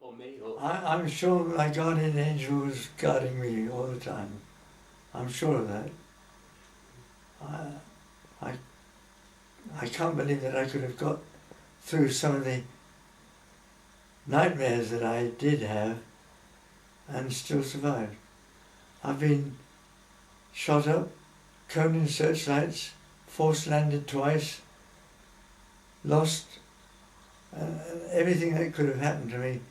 Or me, or... I'm sure my guardian angel was guarding me all the time. I'm sure of that. I can't believe that I could have got through some of the nightmares that I did have and still survived. I've been shot up, coned in searchlights, force landed twice, lost, everything that could have happened to me.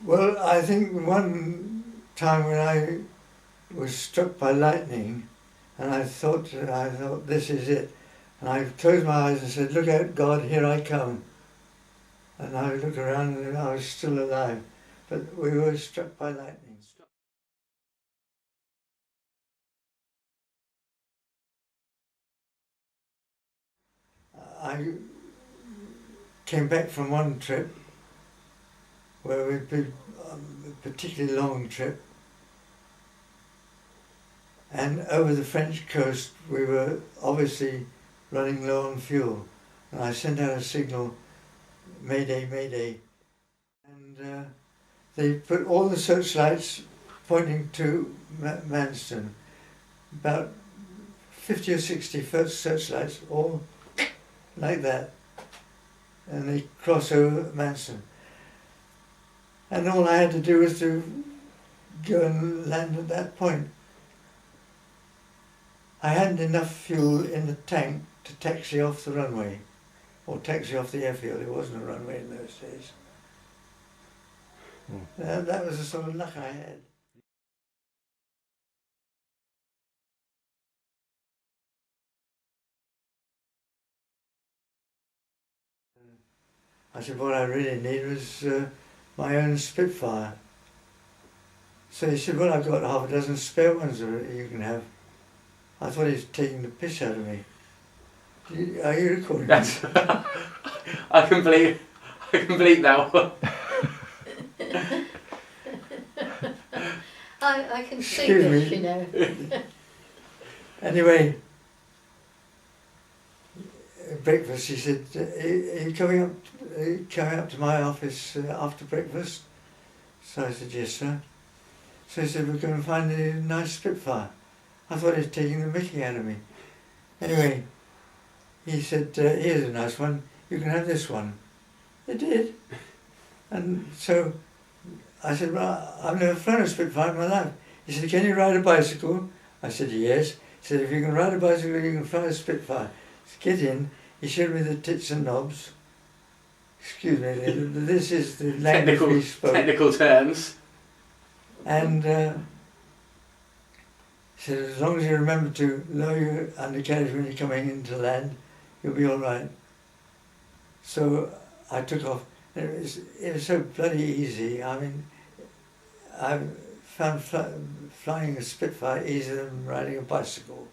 Well, I think one time when I was struck by lightning, and I thought this is it, and I closed my eyes and said, "Look out, God, here I come." And I looked around and I was still alive, but we were struck by lightning. I came back from one trip where we'd been a particularly long trip, and over the French coast we were obviously running low on fuel, and I sent out a signal, "Mayday, Mayday," and they put all the searchlights pointing to Manston, about 50 or 60 first searchlights, all like that, and they cross over Manston. And all I had to do was to go and land at that point. I hadn't enough fuel in the tank to taxi off the runway, or taxi off the airfield. It wasn't a runway in those days. That was the sort of luck I had. I said what I really need was my own Spitfire. So he said, "Well, I've got half a dozen spare ones that you can have." I thought he was taking the piss out of me. Are you recording? That's I can believe that one. I can see this, you know. Anyway, at breakfast he said, "Are you coming up to my office after breakfast?" So I said, "Yes, sir." So he said, "We're going to find a nice Spitfire." I thought he was taking the mickey out of me. Anyway, he said, "Here's a nice one, you can have this one." They did. And so I said, "Well, I've never flown a Spitfire in my life." He said, "Can you ride a bicycle?" I said, "Yes." He said, "If you can ride a bicycle, you can fly a Spitfire." So get in. He showed me the tits and knobs. Excuse me, this is the language we spoke. Technical terms. And he said, "As long as you remember to lower your undercarriage when you're coming into land, you'll be all right." So I took off. It was so bloody easy. I mean, I found flying a Spitfire easier than riding a bicycle.